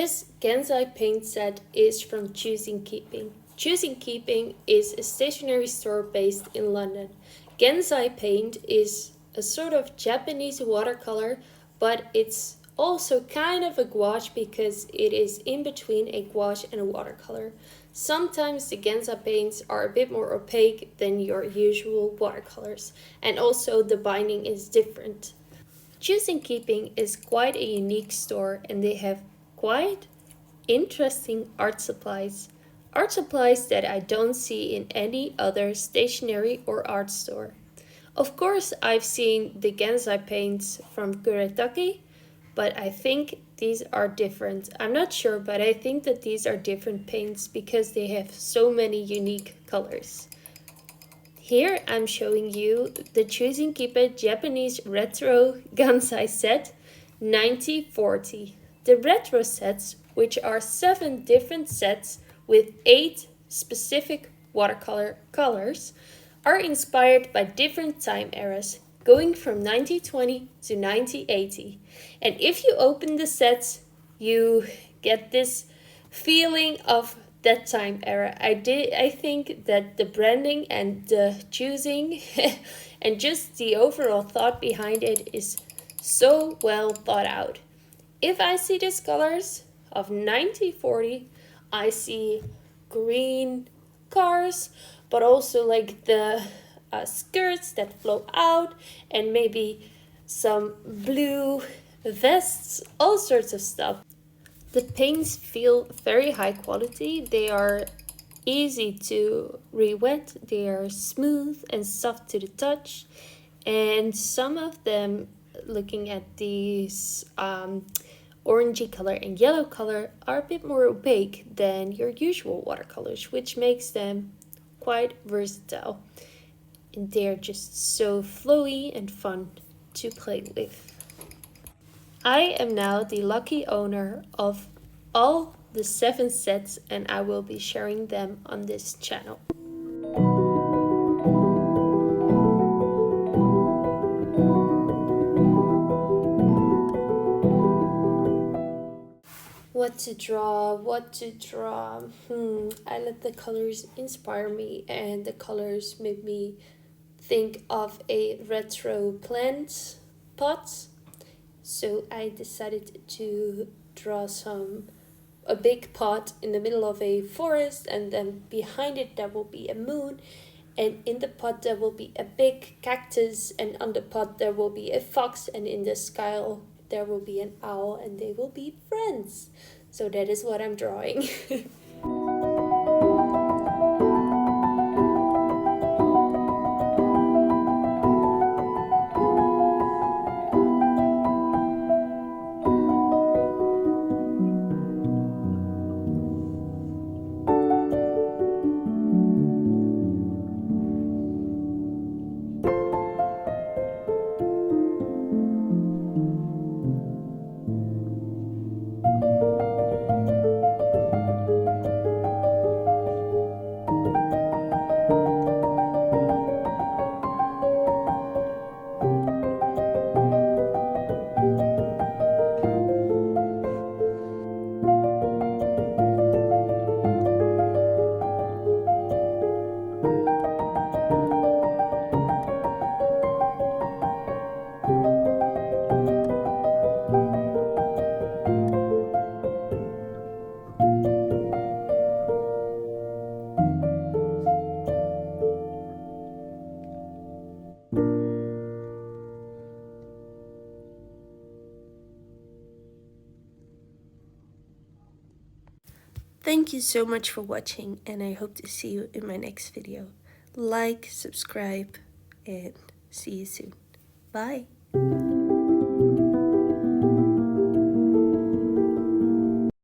This Gansai paint set is from Choosing Keeping. Choosing Keeping is a stationery store based in London. Gansai paint is a sort of Japanese watercolor, but it's also kind of a gouache because it is in between a gouache and a watercolor. Sometimes the Gansai paints are a bit more opaque than your usual watercolors, and also the binding is different. Choosing Keeping is quite a unique store, and they have quite interesting art supplies. Art supplies that I don't see in any other stationery or art store. Of course, I've seen the Gansai paints from Kuretake, but I think these are different. I'm not sure, but I think that these are different paints because they have so many unique colors. Here I'm showing you the Choosing Keeping Japanese Retro Gansai set 9040. The retro sets, which are 7 different sets with 8 specific watercolor colors, are inspired by different time eras, going from 1920 to 1980. And if you open the sets, you get this feeling of that time era. I think that the branding and the choosing and just the overall thought behind it is so well thought out. If I see these colors of 1940, I see green cars, but also like the skirts that flow out, and maybe some blue vests, all sorts of stuff. The paints feel very high quality. They are easy to re-wet, they are smooth and soft to the touch, and some of them, looking at these orangey color and yellow color, are a bit more opaque than your usual watercolors, which makes them quite versatile. And they're just so flowy and fun to play with. I am now the lucky owner of all the 7 sets, and I will be sharing them on this channel. What to draw? I let the colors inspire me, and the colors made me think of a retro plant pot. So I decided to draw a big pot in the middle of a forest, and then behind it there will be a moon, and in the pot there will be a big cactus, and on the pot there will be a fox, and in the sky there will be an owl, and they will be friends. So that is what I'm drawing. Thank you so much for watching, and I hope to see you in my next video. Like, subscribe, and see you soon. Bye!